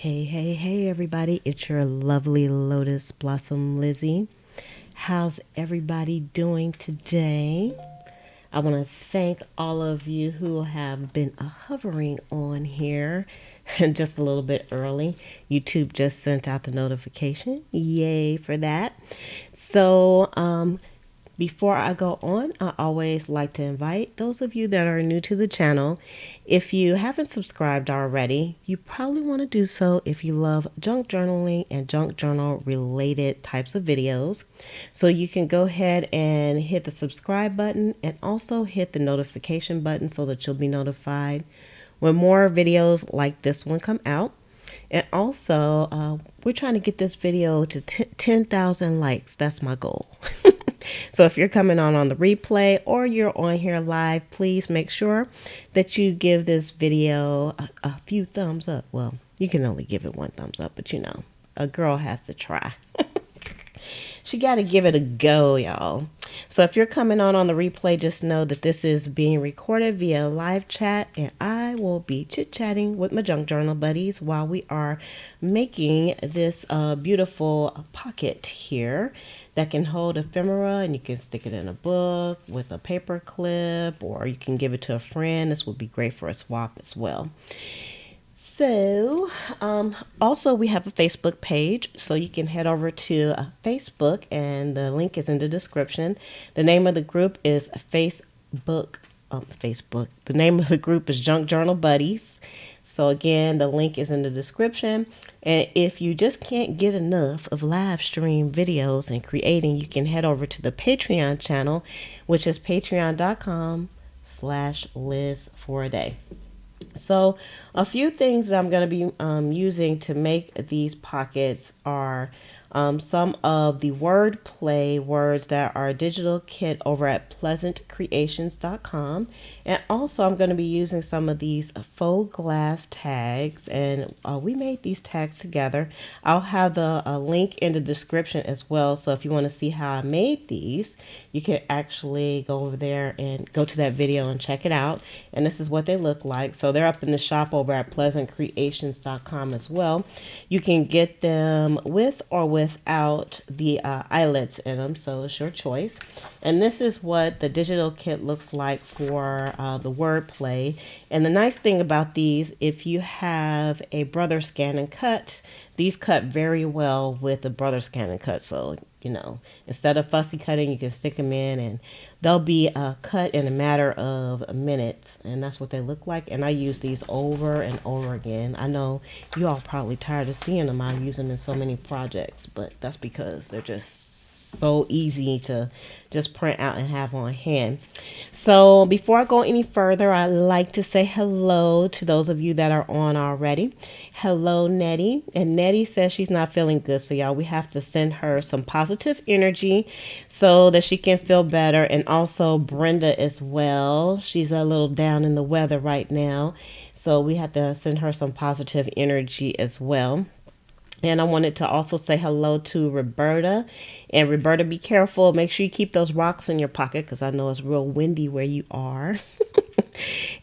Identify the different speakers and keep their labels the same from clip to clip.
Speaker 1: Hey, everybody. It's your lovely Lotus Blossom Lizzie. How's everybody doing today? I want to thank all of you who have been hovering on here just a little bit early. YouTube just sent out the notification. Yay for that. So, before I go on, I always like to invite those of you that are new to the channel. If you haven't subscribed already, you probably want to do so if you love junk journaling and junk journal related types of videos. So you can go ahead and hit the subscribe button and also hit the notification button so that you'll be notified when more videos like this one come out. And also, we're trying to get this video to 10,000 likes. That's my goal. So if you're coming on the replay or you're on here live, please make sure that you give this video a few thumbs up. Well, you can only give it one thumbs up, but you know, a girl has to try. She got to give it a go, y'all. So if you're coming on the replay, just know that this is being recorded via live chat, and I will be chit-chatting with my junk journal buddies while we are making this beautiful pocket here that can hold ephemera, and you can stick it in a book with a paper clip, or you can give it to a friend. This would be great for a swap as well. So, also we have a Facebook page, so you can head over to Facebook, and the link is in the description. The name of the group is Facebook. The name of the group is Junk Journal Buddies. So again, the link is in the description. And if you just can't get enough of live stream videos and creating, you can head over to the Patreon channel, which is patreon.com/Liz4a-day. So a few things that I'm going to be using to make these pockets are some of the wordplay words that are digital kit over at pleasantcreations.com. And also I'm going to be using some of these faux glass tags, and we made these tags together. I'll have the link in the description as well. So if you want to see how I made these, you can actually go over there and go to that video and check it out. And this is what they look like. So they're up in the shop over at pleasantcreations.com as well. You can get them with or without the eyelets in them, so it's your choice. And this is what the digital kit looks like for the wordplay. And the nice thing about these, if you have a brother scan and cut, these cut very well with the brother scan and cut. So, you know, instead of fussy cutting, you can stick them in and they'll be cut in a matter of minutes. And that's what they look like. And I use these over and over again. I know you all probably tired of seeing them. I use them in so many projects, but that's because they're just so easy to just print out and have on hand. So before I go any further, I'd like to say hello to those of you that are on already. Hello, Nettie. And Nettie says she's not feeling good. So y'all, we have to send her some positive energy so that she can feel better. And also Brenda as well. She's a little down in the weather right now. So we have to send her some positive energy as well. And I wanted to also say hello to Roberta. And Roberta, be careful. Make sure you keep those rocks in your pocket because I know it's real windy where you are.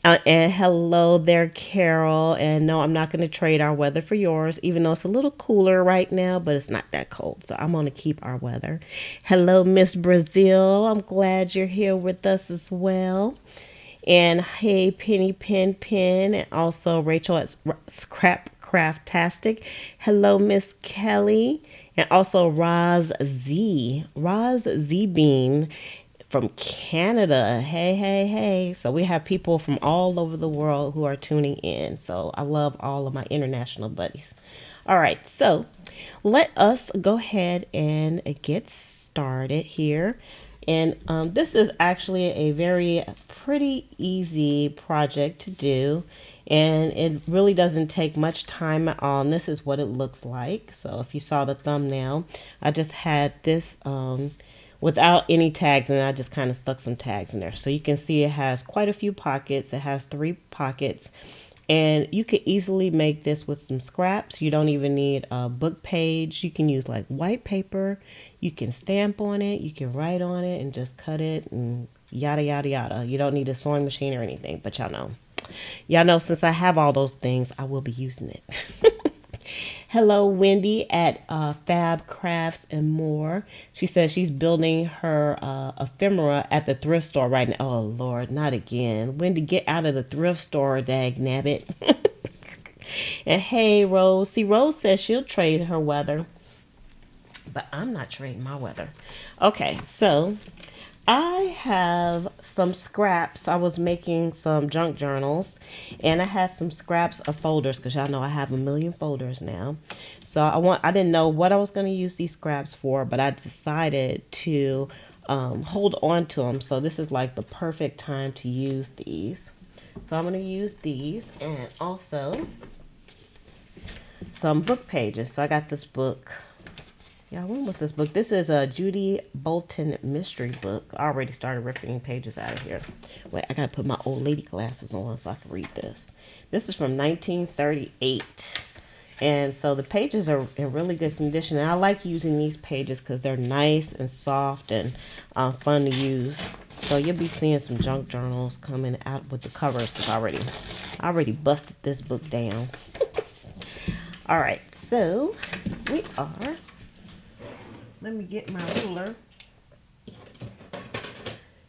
Speaker 1: And hello there, Carol. And no, I'm not going to trade our weather for yours, even though it's a little cooler right now, but it's not that cold. So I'm going to keep our weather. Hello, Miss Brazil. I'm glad you're here with us as well. And hey, Penny Pen, and also Rachel at Craftastic. Hello, Miss Kelly. And also Roz Z Bean from Canada. Hey. So we have people from all over the world who are tuning in. So I love all of my international buddies. All right, so let us go ahead and get started here. And this is actually a very pretty easy project to do. And it really doesn't take much time at all. And this is what it looks like. So if you saw the thumbnail, I just had this without any tags, and I just kind of stuck some tags in there. So you can see it has quite a few pockets. It has 3 pockets. And you could easily make this with some scraps. You don't even need a book page. You can use like white paper. You can stamp on it. You can write on it and just cut it and yada, yada, yada. You don't need a sewing machine or anything, but y'all know. Y'all know since I have all those things, I will be using it. Hello, Wendy at Fab Crafts and More. She says she's building her ephemera at the thrift store right now. Oh, Lord, not again. Wendy, get out of the thrift store, dag nabbit. And hey, Rose. See, Rose says she'll trade her weather, but I'm not trading my weather. Okay, so I have some scraps. I was making some junk journals and I had some scraps of folders because y'all know I have a million folders now. So I didn't know what I was going to use these scraps for, but I decided to hold on to them. So this is like the perfect time to use these. So I'm going to use these and also some book pages. So I got this book. Yeah, when was this book? This is a Judy Bolton mystery book. I already started ripping pages out of here. Wait, I gotta put my old lady glasses on so I can read this. This is from 1938. And so the pages are in really good condition. And I like using these pages because they're nice and soft and fun to use. So you'll be seeing some junk journals coming out with the covers because I already busted this book down. All right, so we are... Let me get my ruler.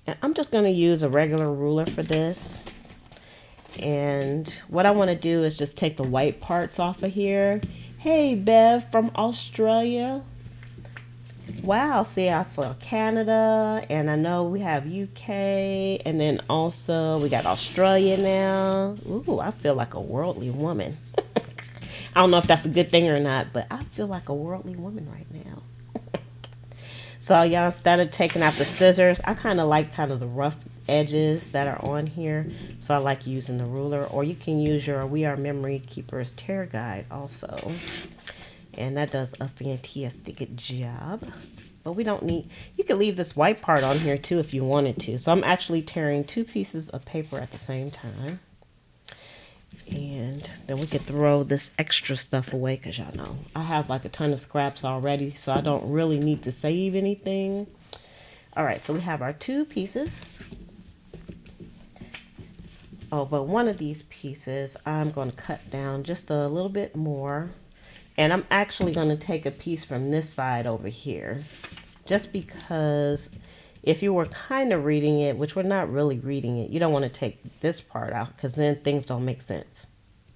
Speaker 1: And I'm just going to use a regular ruler for this. And what I want to do is just take the white parts off of here. Hey, Bev from Australia. Wow, see, I saw Canada. And I know we have UK. And then also we got Australia now. Ooh, I feel like a worldly woman. I don't know if that's a good thing or not, but I feel like a worldly woman right now. So y'all, instead of taking out the scissors, I kind of like the rough edges that are on here. So I like using the ruler, or you can use your We Are Memory Keepers tear guide also. And that does a fantastic job. But we don't need, you can leave this white part on here too if you wanted to. So I'm actually tearing two pieces of paper at the same time. And then we could throw this extra stuff away because y'all know I have like a ton of scraps already, so I don't really need to save anything. All right, so we have our two pieces. Oh, but one of these pieces I'm going to cut down just a little bit more. And I'm actually going to take a piece from this side over here. Just because if you were kind of reading it, which we're not really reading it, you don't want to take this part out because then things don't make sense.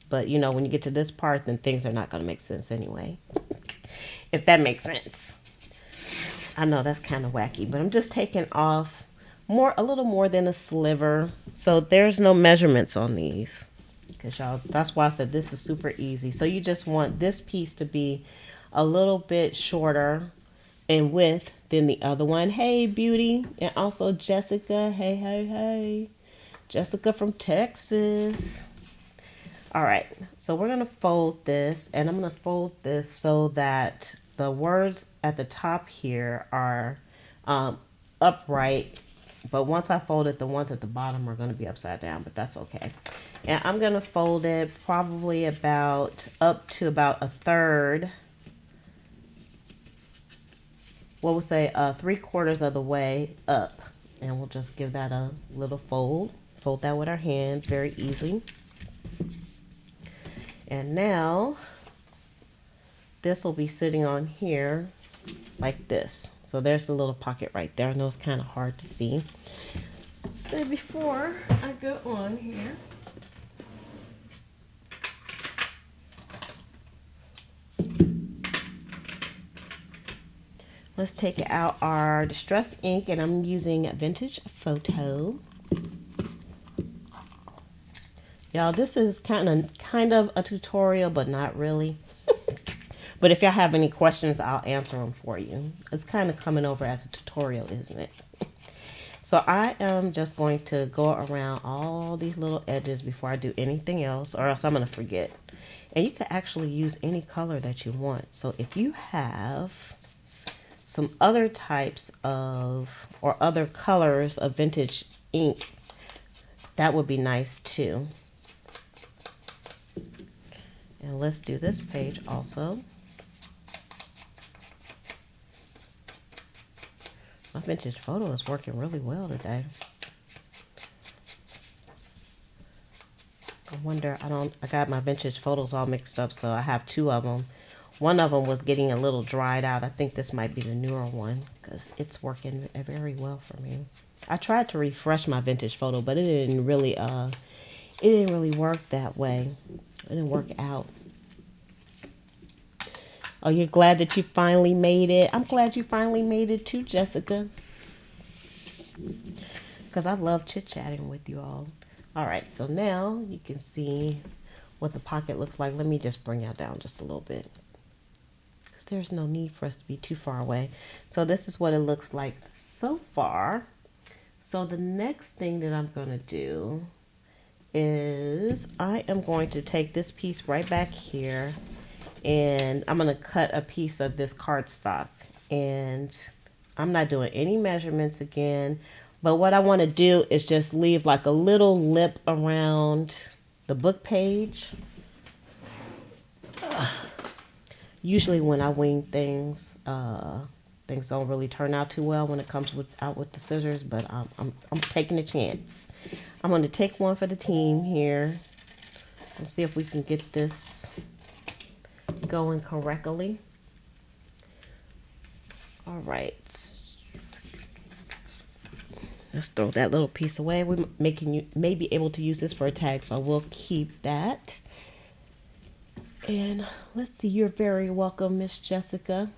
Speaker 1: But, you know, when you get to this part, then things are not going to make sense anyway. If that makes sense. I know that's kind of wacky, but I'm just taking off a little more than a sliver. So there's no measurements on these. Because y'all, that's why I said this is super easy. So you just want this piece to be a little bit shorter in width than the other one. Hey, Beauty. And also Jessica. Hey, hey, hey. Jessica from Texas. All right. So we're going to fold this. And I'm going to fold this so that the words at the top here are upright. But once I fold it, the ones at the bottom are going to be upside down. But that's okay. And I'm going to fold it probably up to about a third. Well, we'll say 3/4 of the way up. And we'll just give that a little fold. Fold that with our hands very easily. And now this will be sitting on here like this. So there's the little pocket right there. I know it's kind of hard to see. So before I go on here, let's take out our distress ink, and I'm using Vintage Photo. Y'all, this is kind of a tutorial, but not really. But if y'all have any questions, I'll answer them for you. It's kind of coming over as a tutorial, isn't it? So I am just going to go around all these little edges before I do anything else, or else I'm going to forget. And you can actually use any color that you want. So if you have some other types of, or other colors of vintage ink, that would be nice too. And let's do this page also. My Vintage Photo is working really well today. I wonder, I got my vintage photos all mixed up, so I have two of them. One of them was getting a little dried out. I think this might be the newer one because it's working very well for me. I tried to refresh my vintage photo, but it didn't really work that way. It didn't work out. Oh, you're glad that you finally made it? I'm glad you finally made it too, Jessica. Because I love chit-chatting with you all. Alright, so now you can see what the pocket looks like. Let me just bring y'all down just a little bit. Because there's no need for us to be too far away. So this is what it looks like so far. So the next thing that I'm going to do is I am going to take this piece right back here. And I'm going to cut a piece of this cardstock. And I'm not doing any measurements again. But what I want to do is just leave like a little lip around the book page. Usually when I wing things, things don't really turn out too well when it comes out with the scissors. But I'm taking a chance. I'm going to take one for the team here. Let's see if we can get this going correctly. All right. Let's throw that little piece away. We may be able to use this for a tag, so I will keep that. And let's see, you're very welcome, Miss Jessica.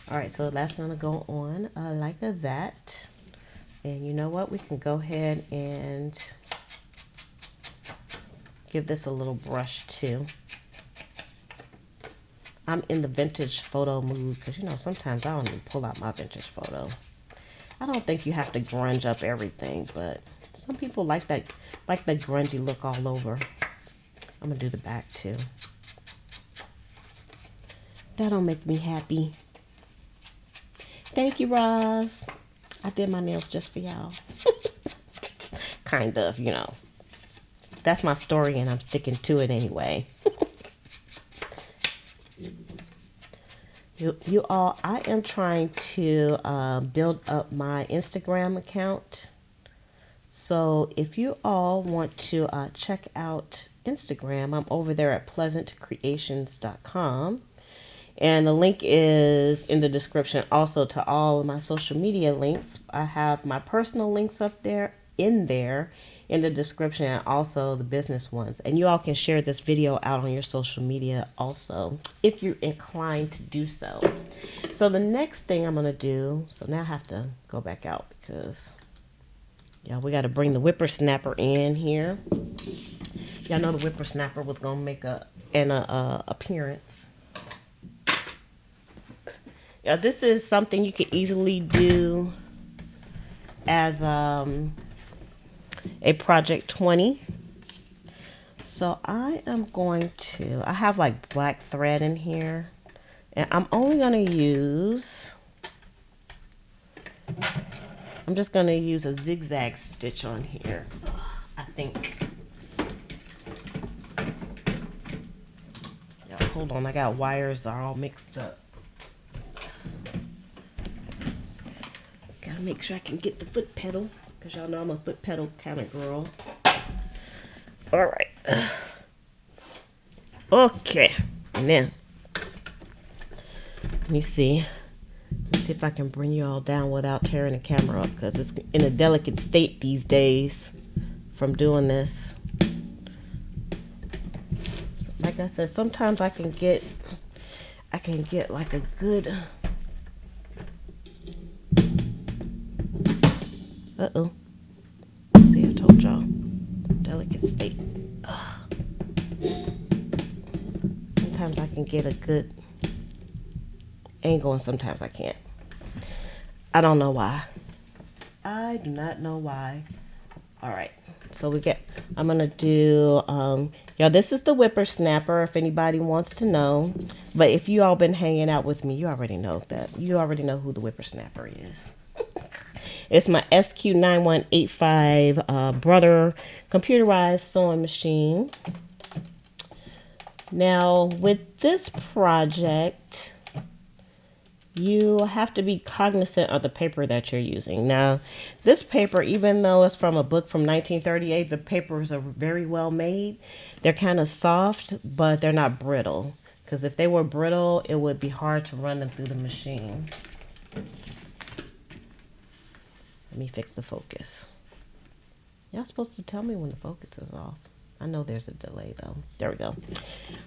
Speaker 1: All right, so that's gonna go on like that. And you know what? We can go ahead and give this a little brush too. I'm in the vintage photo mood because, you know, sometimes I don't even pull out my vintage photo. I don't think you have to grunge up everything, but some people like that grungy look all over. I'm going to do the back too. That'll make me happy. Thank you, Roz. I did my nails just for y'all. Kind of, you know. That's my story and I'm sticking to it anyway. You all, I am trying to build up my Instagram account. So if you all want to check out Instagram, I'm over there at pleasantcreations.com. And the link is in the description also to all of my social media links. I have my personal links up there in the description and also the business ones. And you all can share this video out on your social media also if you're inclined to do so. So the next thing I'm going to do, so now I have to go back out because we got to bring the whippersnapper in here. Y'all know the whippersnapper was going to make an appearance. Yeah, this is something you can easily do as a project 20. So I am going to, I have like black thread in here and I'm only going to use, I'm just going to use a zigzag stitch on here. I think. Yeah, hold on, I got wires that are all mixed up. Gotta make sure I can get the foot pedal. Because y'all know I'm a foot pedal kind of girl. Alright. Okay. Now, let me see. Let's see if I can bring you all down without tearing the camera up. Because it's in a delicate state these days from doing this. So, like I said, sometimes I can get like a good... Uh-oh. See, I told y'all. Delicate state. Ugh. Sometimes I can get a good angle and sometimes I can't. I don't know why. I do not know why. Alright. So I'm going to do, y'all, this is the whippersnapper if anybody wants to know. But if you all been hanging out with me, you already know that. You already know who the whippersnapper is. It's my SQ9185 Brother computerized sewing machine. Now, with this project, you have to be cognizant of the paper that you're using. Now, this paper, even though it's from a book from 1938, the papers are very well made. They're kind of soft, but they're not brittle. Because if they were brittle, it would be hard to run them through the machine. Let me fix the focus. Y'all supposed to tell me when the focus is off. I know there's a delay though. There we go.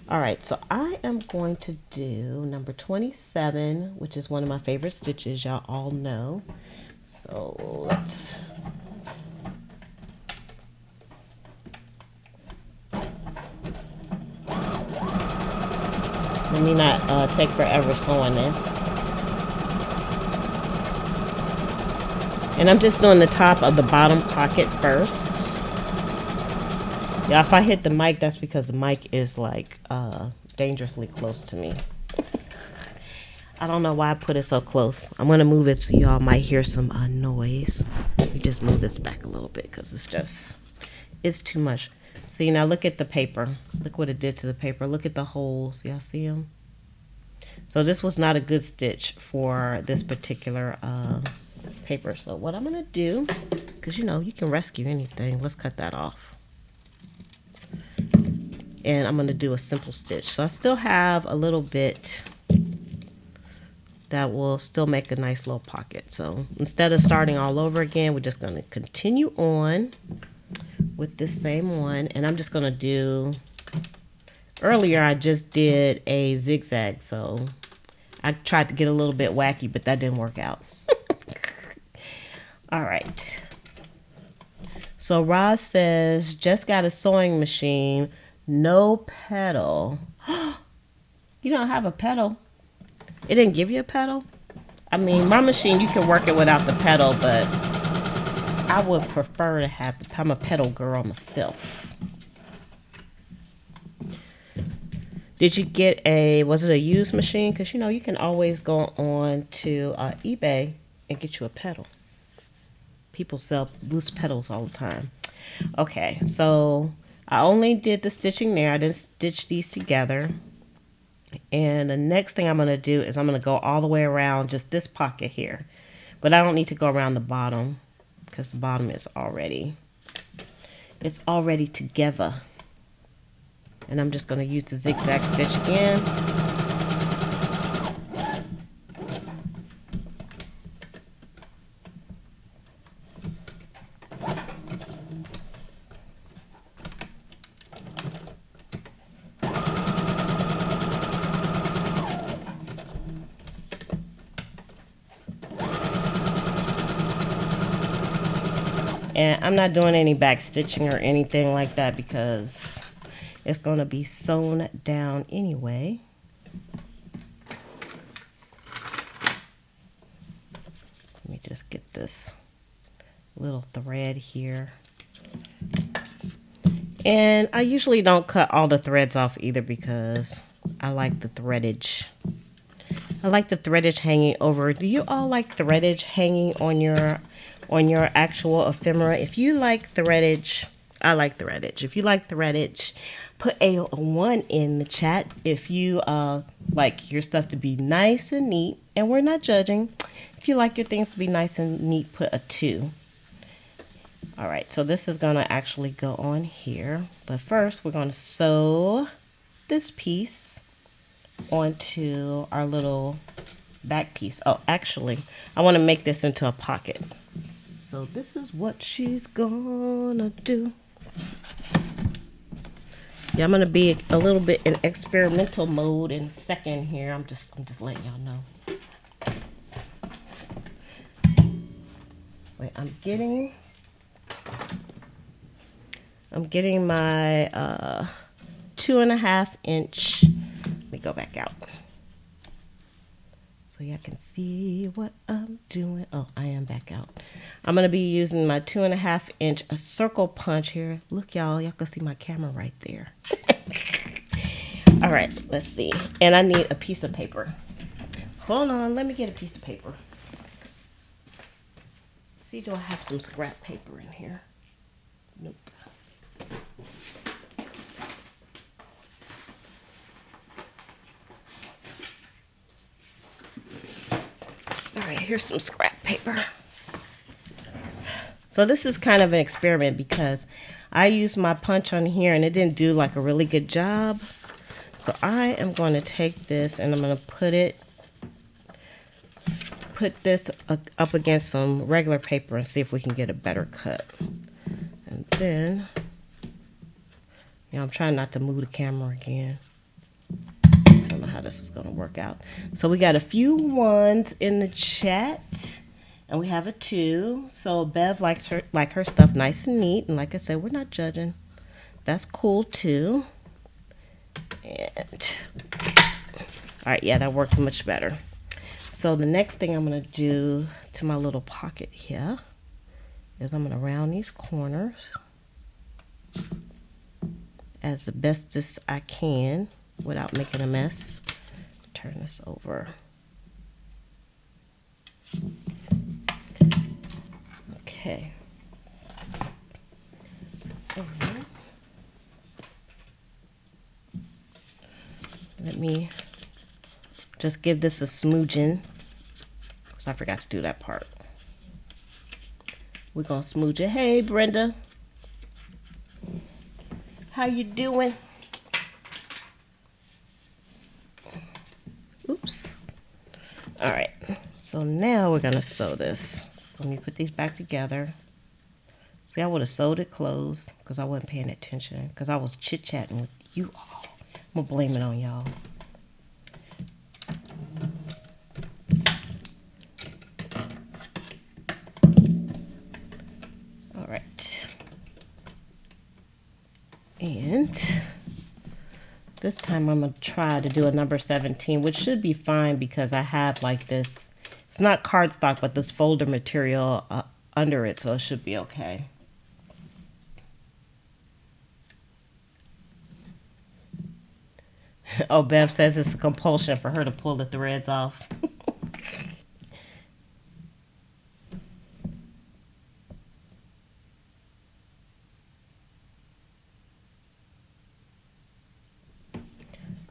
Speaker 1: All right, so I am going to do number 27, which is one of my favorite stitches, y'all all know. So let's... Let me not take forever sewing this. And I'm just doing the top of the bottom pocket first. Yeah, if I hit the mic, that's because the mic is like dangerously close to me. I don't know why I put it so close. I'm going to move it so y'all might hear some noise. Let me just move this back a little bit because it's too much. See, now look at the paper. Look what it did to the paper. Look at the holes. Y'all see them? So this was not a good stitch for this particular paper. So what I'm going to do, because you know, you can rescue anything. Let's cut that off. And I'm going to do a simple stitch. So I still have a little bit that will still make a nice little pocket. So instead of starting all over again, we're just going to continue on with this same one. And I'm just going to do, earlier I just did a zigzag. So I tried to get a little bit wacky, but that didn't work out. All right. So Roz says, just got a sewing machine. No pedal. You don't have a pedal? It didn't give you a pedal? I mean, my machine, you can work it without the pedal, but I would prefer to have, I'm a pedal girl myself. Did you get was it a used machine? Because, you know, you can always go on to eBay and get you a pedal. People sell loose pedals all the time. Okay, so I only did the stitching there. I didn't stitch these together. And the next thing I'm going to do is I'm going to go all the way around just this pocket here. But I don't need to go around the bottom because the bottom is already, it's already together. And I'm just going to use the zigzag stitch again. And I'm not doing any back stitching or anything like that because it's going to be sewn down anyway. Let me just get this little thread here. And I usually don't cut all the threads off either because I like the threadage. I like the threadage hanging over. Do you all like threadage hanging on your actual ephemera? If you like threadage, I like threadage. If you like threadage, put a 1 in the chat. If you like your stuff to be nice and neat, and we're not judging. If you like your things to be nice and neat, put a 2. All right, so this is gonna actually go on here. But first, we're gonna sew this piece onto our little back piece. Oh, actually, I want to make this into a pocket. So this is what she's gonna do. Yeah, I'm gonna be a little bit in experimental mode in a second here. I'm just letting y'all know. Wait, I'm getting my 2.5 inch. Let me go back out so y'all can see what I'm doing. Oh, I am back out. I'm gonna be using my 2.5 inch circle punch here. Look, y'all can see my camera right there. All right, let's see. And I need a piece of paper. Hold on, let me get a piece of paper. See, do I have some scrap paper in here? Nope. right, here's some scrap paper. So this is kind of an experiment because I used my punch on here and it didn't do like a really good job. So I am going to take this and I'm going to put this up against some regular paper and see if we can get a better cut. And then, I'm trying not to move the camera again. I don't know how this is going to work out. So we got a few ones in the chat. And we have a 2. So Bev likes her stuff nice and neat. And like I said, we're not judging. That's cool too. And all right, yeah, that worked much better. So the next thing I'm going to do to my little pocket here is I'm going to round these corners as the best as I can without making a mess. Turn this over. Okay. Let me just give this a smooching, because I forgot to do that part. We're going to smooch it. Hey, Brenda. How you doing? Oops. All right. So now we're going to sew this. Let me put these back together. See, I would have sewed it closed because I wasn't paying attention because I was chit-chatting with you all. I'm going to blame it on y'all. All right. And this time I'm going to try to do a number 17, which should be fine because I have like this. It's not cardstock, but this folder material under it, so it should be okay. Oh, Bev says it's a compulsion for her to pull the threads off.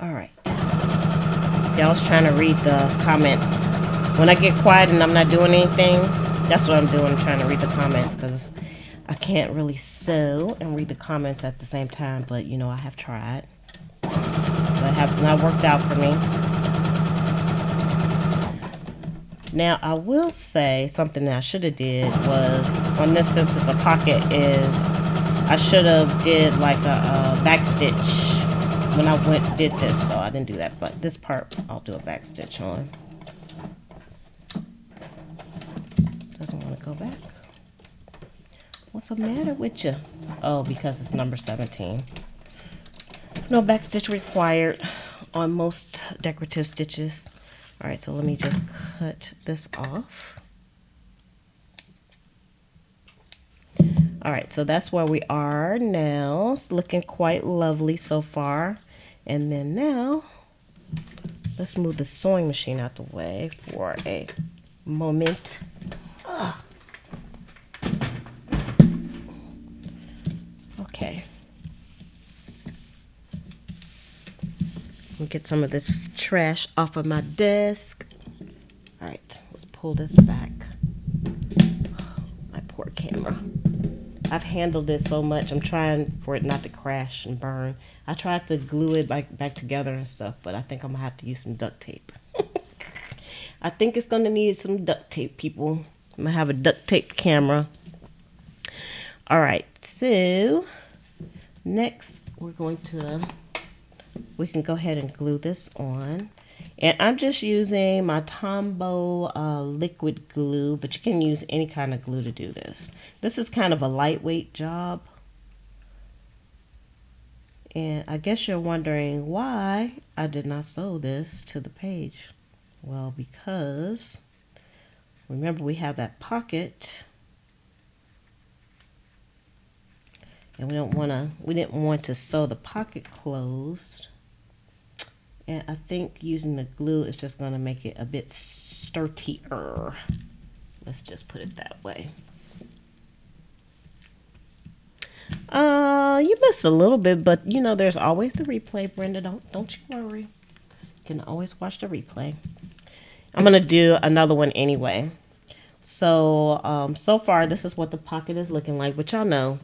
Speaker 1: All right. Y'all's trying to read the comments. When I get quiet and I'm not doing anything, that's what I'm doing. I'm trying to read the comments because I can't really sew and read the comments at the same time. But, I have tried. That have not worked out for me. Now, I will say something that I should have did was, on this, since it's a pocket, is I should have did like a back stitch when I did this. So I didn't do that. But this part, I'll do a back stitch on. Doesn't want to go back. What's the matter with you? Oh, because it's number 17. No back stitch required on most decorative stitches. All right, so let me just cut this off. All right, so that's where we are now. It's looking quite lovely so far. And then now, let's move the sewing machine out the way for a moment. Ugh. Okay. Get some of this trash off of my desk. All right, let's pull this back. My poor camera. I've handled it so much. I'm trying for it not to crash and burn. I tried to glue it back together and stuff, but I think I'm gonna have to use some duct tape. I think it's gonna need some duct tape, people. I'm gonna have a duct taped camera. All right, so next we're going to. We can go ahead and glue this on. And I'm just using my Tombow liquid glue, but you can use any kind of glue to do this. This is kind of a lightweight job. And I guess you're wondering why I did not sew this to the page. Well, because remember we have that pocket. And we didn't want to sew the pocket closed. And I think using the glue is just going to make it a bit sturdier. Let's just put it that way. You missed a little bit, but there's always the replay, Brenda. Don't you worry. You can always watch the replay. I'm going to do another one anyway. So, so far, this is what the pocket is looking like, but y'all know,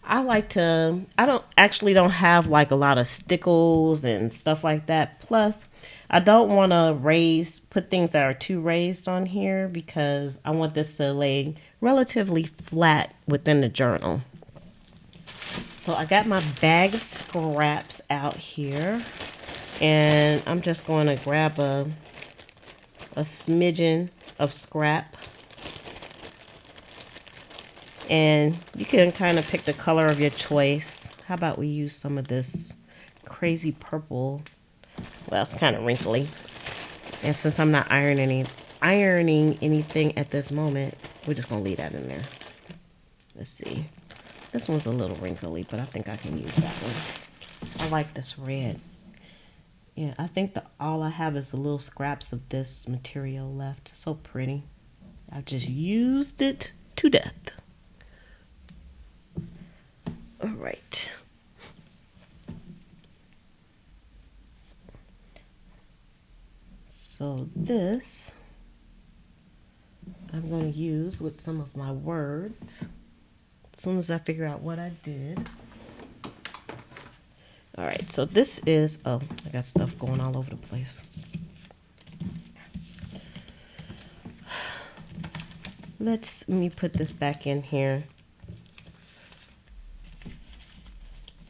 Speaker 1: I don't have like a lot of stickles and stuff like that. Plus, I don't want to put things that are too raised on here because I want this to lay relatively flat within the journal. So I got my bag of scraps out here, and I'm just going to grab a smidgen of scrap. And you can kind of pick the color of your choice. How about we use some of this crazy purple? Well, it's kind of wrinkly. And since I'm not ironing anything at this moment, we're just going to leave that in there. Let's see. This one's a little wrinkly, but I think I can use that one. I like this red. Yeah, I think all I have is the little scraps of this material left. So pretty. I've just used it to death. All right. So this I'm going to use with some of my words as soon as I figure out what I did. All right, so this is, oh, I got stuff going all over the place. Let me put this back in here.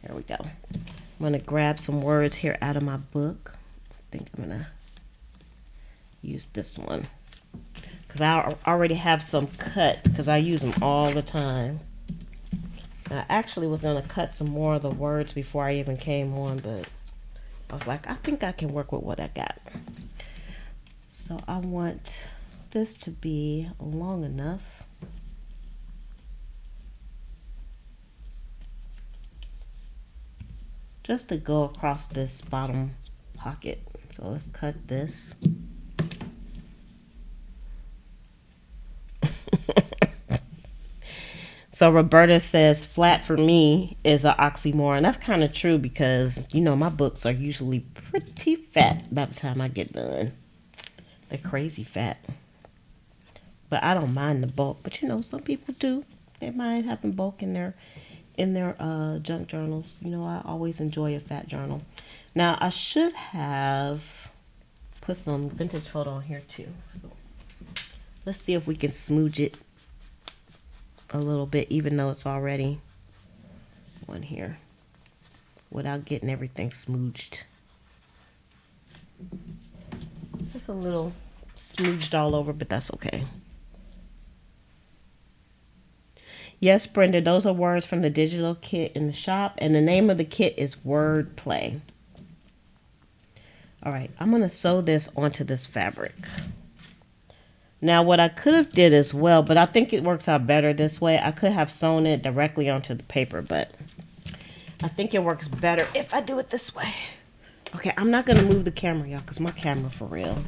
Speaker 1: There we go. I'm going to grab some words here out of my book. I think I'm going to use this one because I already have some cut because I use them all the time. I actually was going to cut some more of the words before I even came on, but I was like, I think I can work with what I got. So I want this to be long enough just to go across this bottom pocket. So let's cut this. So Roberta says flat for me is an oxymoron. That's kind of true because, you know, my books are usually pretty fat by the time I get done. They're crazy fat. But I don't mind the bulk. But, you know, some people do. They mind having bulk in their junk journals. You know, I always enjoy a fat journal. Now, I should have put some vintage photo on here, too. Let's see if we can smooch it a little bit, even though it's already on here, without getting everything smooched. Just a little smooched all over, but that's okay. Yes, Brenda, those are words from the digital kit in the shop, and the name of the kit is Wordplay. All right, I'm going to sew this onto this fabric. Now, what I could have did as well, but I think it works out better this way. I could have sewn it directly onto the paper, but I think it works better if I do it this way. Okay, I'm not going to move the camera, y'all, because my camera, for real,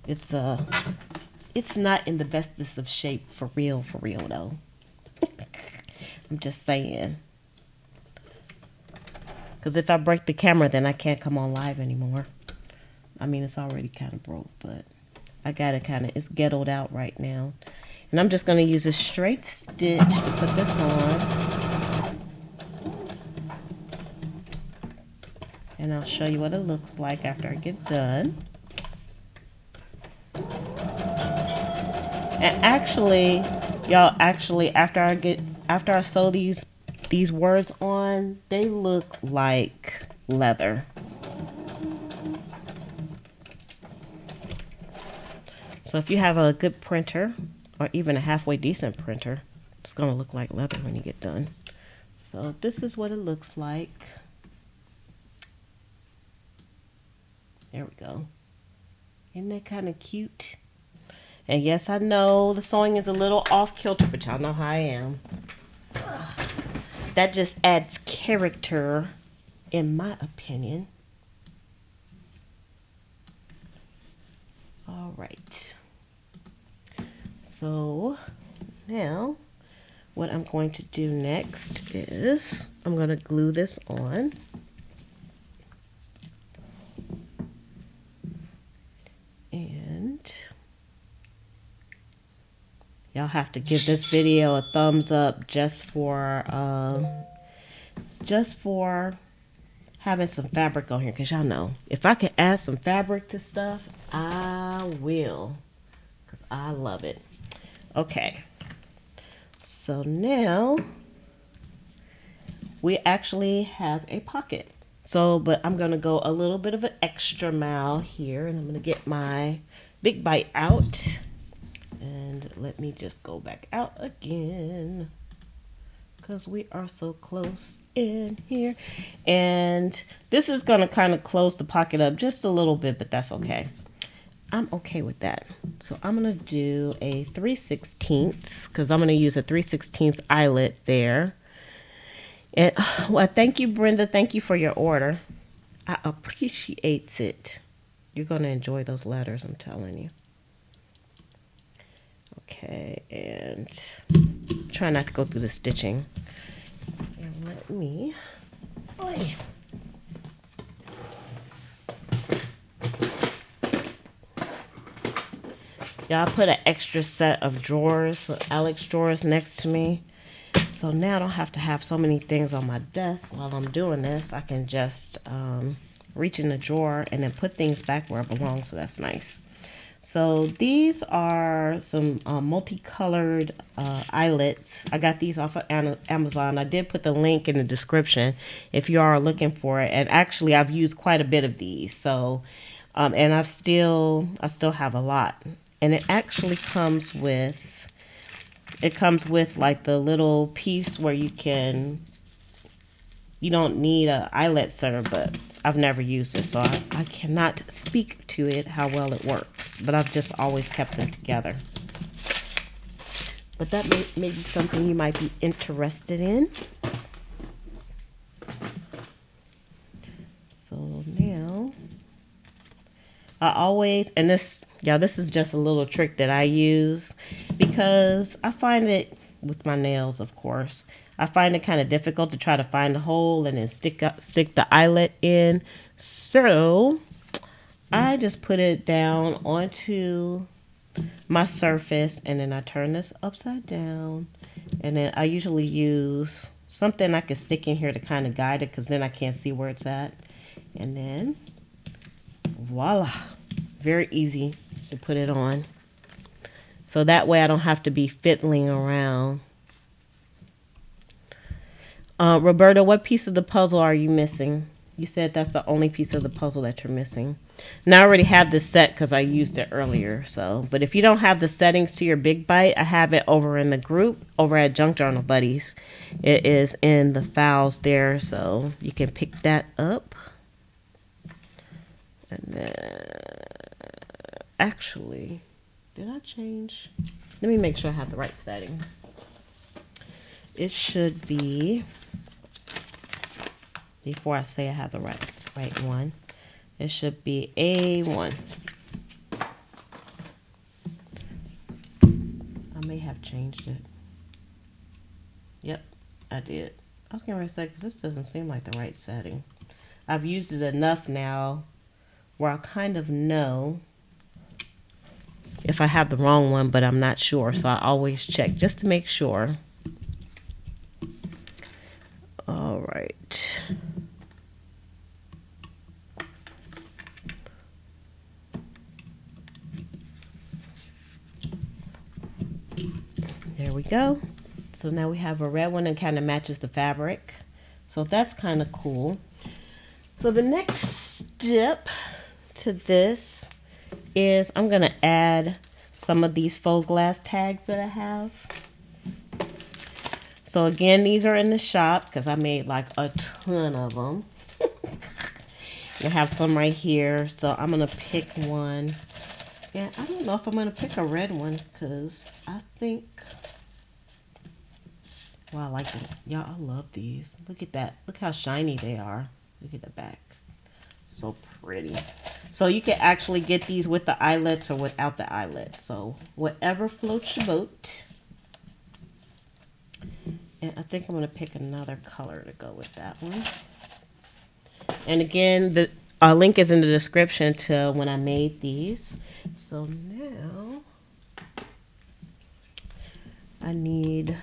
Speaker 1: it's not in the bestest of shape, for real, though. I'm just saying. Because if I break the camera, then I can't come on live anymore. I mean, it's already kind of broke, but I got it it's ghettoed out right now. And I'm just going to use a straight stitch to put this on. And I'll show you what it looks like after I get done. And actually, y'all, after I sew these words on, they look like leather. So if you have a good printer, or even a halfway decent printer, it's going to look like leather when you get done. So this is what it looks like. There we go. Isn't that kind of cute? And yes, I know the sewing is a little off kilter, but y'all know how I am. That just adds character, in my opinion. All right. So now what I'm going to do next is I'm going to glue this on. And Y'all have to give this video a thumbs up just for having some fabric on here, because y'all know if I can add some fabric to stuff, I will, because I love it. Okay, so now we actually have a pocket. So, but I'm going to go a little bit of an extra mile here, and I'm going to get my big bite out. And let me just go back out again, because we are so close in here. And this is going to kind of close the pocket up just a little bit, but that's okay. I'm okay with that. So I'm going to do a 3/16, because I'm going to use a 3/16 eyelet there. And well, thank you, Brenda. Thank you for your order. I appreciate it. You're going to enjoy those letters, I'm telling you. Okay, and try not to go through the stitching. And let me... Oy. Yeah, I put an extra set of drawers, Alex drawers, next to me. So now I don't have to have so many things on my desk while I'm doing this. I can just reach in the drawer and then put things back where it belongs, so that's nice. So these are some multicolored eyelets. I got these off of Amazon. I did put the link in the description if you are looking for it. And actually, I've used quite a bit of these. So, and I still have a lot. And it actually comes with... It comes with like the little piece where you don't need an eyelet setter, but I've never used it, so I cannot speak to it, how well it works. But I've just always kept them together. But that may be something you might be interested in. So now, I always, and this is just a little trick that I use, because I find it, with my nails of course, I find it kind of difficult to try to find a hole and then stick the eyelet in. So I just put it down onto my surface, and then I turn this upside down, and then I usually use something I can stick in here to kind of guide it, because then I can't see where it's at. And then voila, very easy to put it on. So that way I don't have to be fiddling around. Roberta, what piece of the puzzle are you missing? You said that's the only piece of the puzzle that you're missing. Now I already have this set because I used it earlier. So, but if you don't have the settings to your big bite, I have it over in the group over at Junk Journal Buddies. It is in the files there, so you can pick that up. And then, actually, did I change? Let me make sure I have the right setting. It should be, before I say I have the right one, it should be A1. I may have changed it. Yep, I did. I was going to say, because this doesn't seem like the right setting. I've used it enough now where I kind of know if I have the wrong one, but I'm not sure. So I always check just to make sure. All right. There we go. So now we have a red one and kind of matches the fabric. So that's kind of cool. So the next step to this is I'm going to add some of these faux glass tags that I have. So again, these are in the shop because I made like a ton of them. I have some right here. So I'm going to pick one. Yeah, I don't know if I'm going to pick a red one because I think, wow, I like it. Y'all, I love these. Look at that. Look how shiny they are. Look at the back. So pretty. So you can actually get these with the eyelets or without the eyelets. So whatever floats your boat. And I think I'm going to pick another color to go with that one. And again, the link is in the description to when I made these. So now I need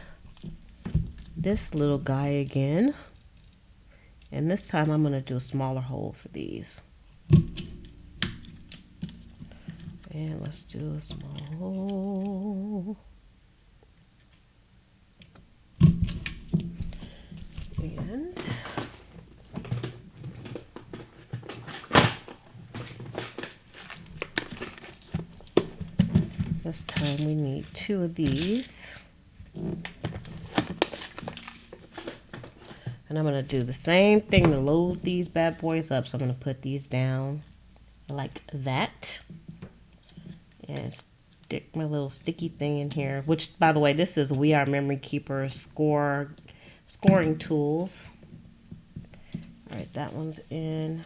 Speaker 1: this little guy again. And this time I'm going to do a smaller hole for these. And let's do a small hole. And this time we need 2 of these. And I'm going to do the same thing to load these bad boys up. So I'm going to put these down like that. And stick my little sticky thing in here. Which, by the way, this is We Are Memory Keeper scoring tools. Alright, that one's in.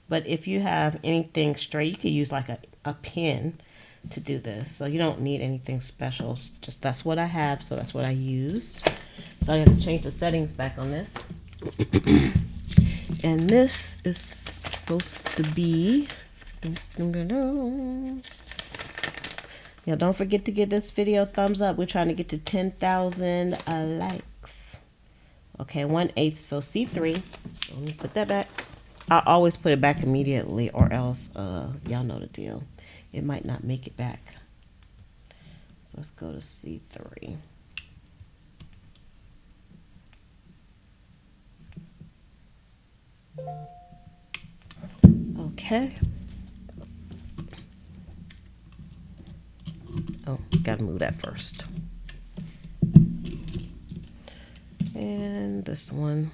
Speaker 1: But if you have anything straight, you could use like a pen to do this. So you don't need anything special. Just that's what I have, so that's what I used. So I got to change the settings back on this. And this is supposed to be... Yeah, don't forget to give this video a thumbs up. We're trying to get to 10,000 likes. Okay, 1/8, so C3. Let me put that back. I always put it back immediately, or else, y'all know the deal. It might not make it back. So let's go to C3. Okay. Oh, gotta move that first. And this one.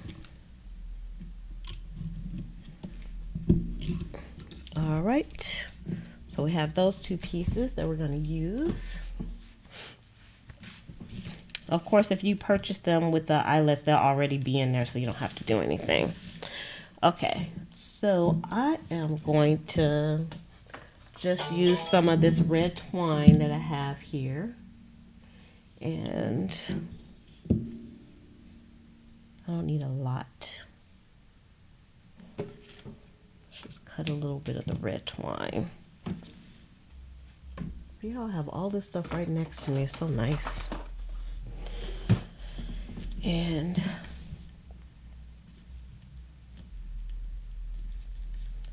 Speaker 1: All right. So we have those 2 pieces that we're going to use. Of course, if you purchase them with the eyelets, they'll already be in there, so you don't have to do anything. Okay, so I am going to just use some of this red twine that I have here. And I don't need a lot. Just cut a little bit of the red twine. See how I have all this stuff right next to me? It's so nice. And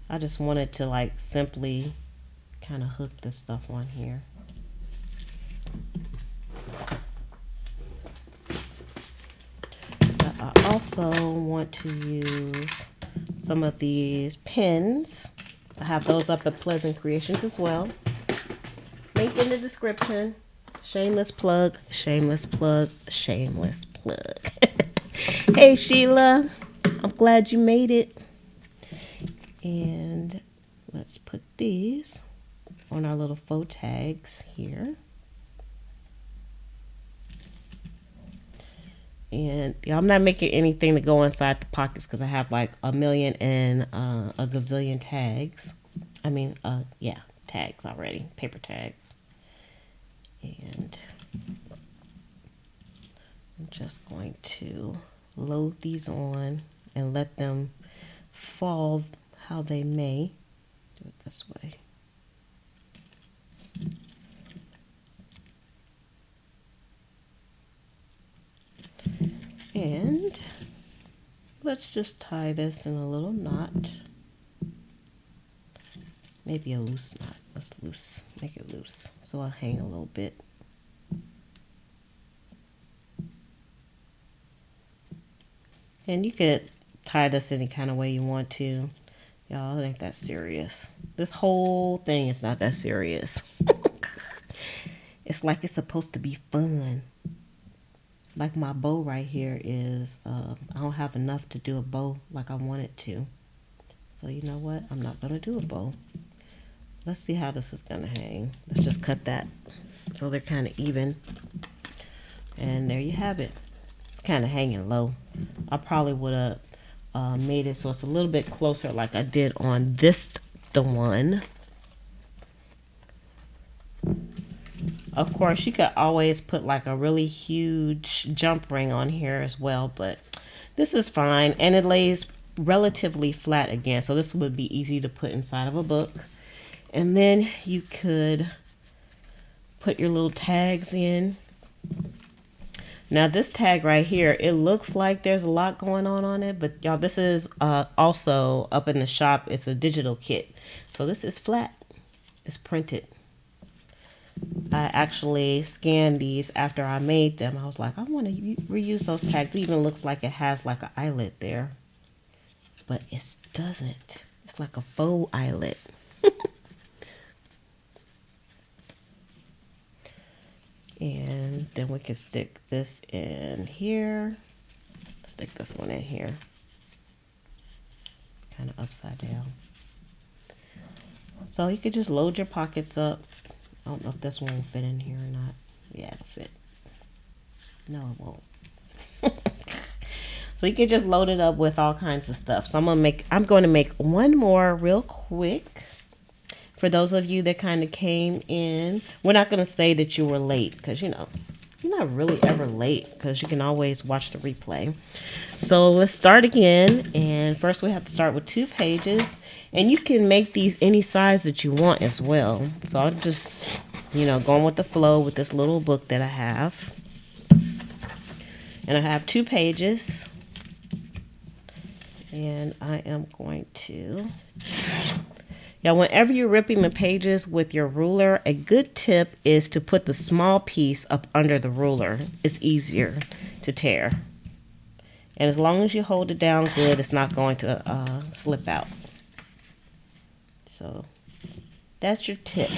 Speaker 1: I just wanted to like simply kind of hook this stuff on here. But I also want to use some of these pens. I have those up at Pleasant Creations as well. Link in the description. Shameless plug, shameless plug, shameless plug. Hey Sheila, I'm glad you made it. And let's put these on our little faux tags here. And yeah, I'm not making anything to go inside the pockets because I have like a million and a gazillion tags. I mean, yeah, tags already, paper tags. And I'm just going to load these on and let them fall how they may. Do it this way. And let's just tie this in a little knot. Maybe a loose knot. Let's make it loose so I'll hang a little bit. And you could tie this any kind of way you want to. Y'all, it ain't that serious. This whole thing is not that serious. It's like it's supposed to be fun. Like my bow right here is, I don't have enough to do a bow like I wanted to. So you know what? I'm not going to do a bow. Let's see how this is going to hang. Let's just cut that so they're kind of even. And there you have it. It's kind of hanging low. I probably would have made it so it's a little bit closer like I did on the one. Of course, you could always put like a really huge jump ring on here as well, but this is fine. And it lays relatively flat again, so this would be easy to put inside of a book. And then you could put your little tags in. Now this tag right here, it looks like there's a lot going on it, but y'all, this is also up in the shop. It's a digital kit. So this is flat. It's printed. I actually scanned these after I made them. I was like, I want to reuse those tags. It even looks like it has like an eyelet there, but it doesn't. It's like a faux eyelet. And then we can stick this in here. Stick this one in here. Kind of upside down. So you could just load your pockets up. I don't know if this one will fit in here or not. Yeah, it'll fit. No, it won't. So you can just load it up with all kinds of stuff. So I'm going to make one more real quick. For those of you that kind of came in, we're not going to say that you were late because, you know, you're not really ever late because you can always watch the replay. So let's start again. And first we have to start with 2 pages. And you can make these any size that you want as well. So I'm just, you know, going with the flow with this little book that I have. And I have 2 pages. And I am going to... Now, whenever you're ripping the pages with your ruler, a good tip is to put the small piece up under the ruler. It's easier to tear. And as long as you hold it down good, it's not going to slip out. So that's your tip.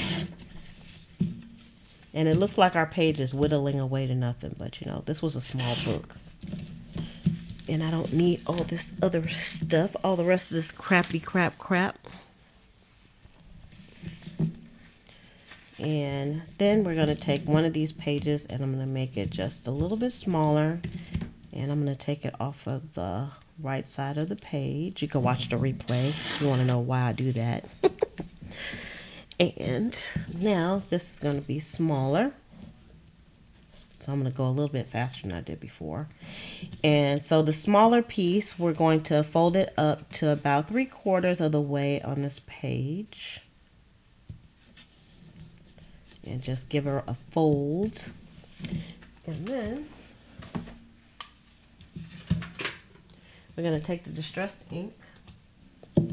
Speaker 1: And it looks like our page is whittling away to nothing, but you know, this was a small book. And I don't need all this other stuff, all the rest of this crappy crap. And then we're going to take one of these pages and I'm going to make it just a little bit smaller. And I'm going to take it off of the right side of the page. You can watch the replay if you want to know why I do that. And now this is going to be smaller. So I'm going to go a little bit faster than I did before. And so the smaller piece, we're going to fold it up to about 3/4 of the way on this page. And just give her a fold. And then we're going to take the distressed ink. We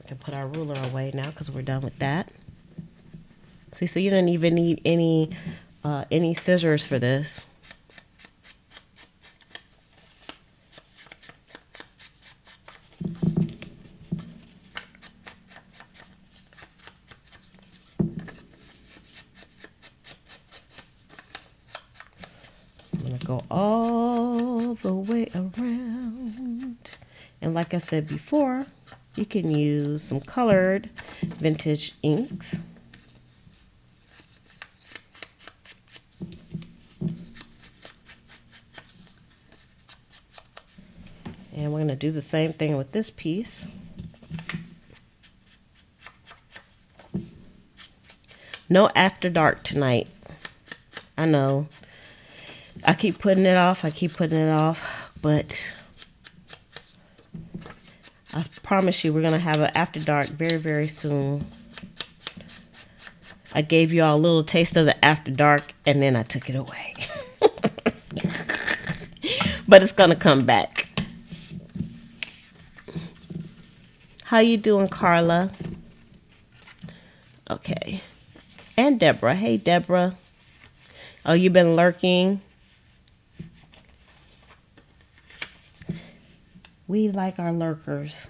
Speaker 1: can put our ruler away now because we're done with that. See, so you don't even need any scissors for this. Go all the way around. And like I said before, you can use some colored vintage inks. And we're going to do the same thing with this piece. No after dark tonight. I know. I keep putting it off, but I promise you we're going to have an after dark very, very soon. I gave you all a little taste of the after dark and then I took it away. But it's going to come back. How you doing, Carla? Okay. And Deborah. Hey, Deborah. Oh, you've been lurking? We like our lurkers.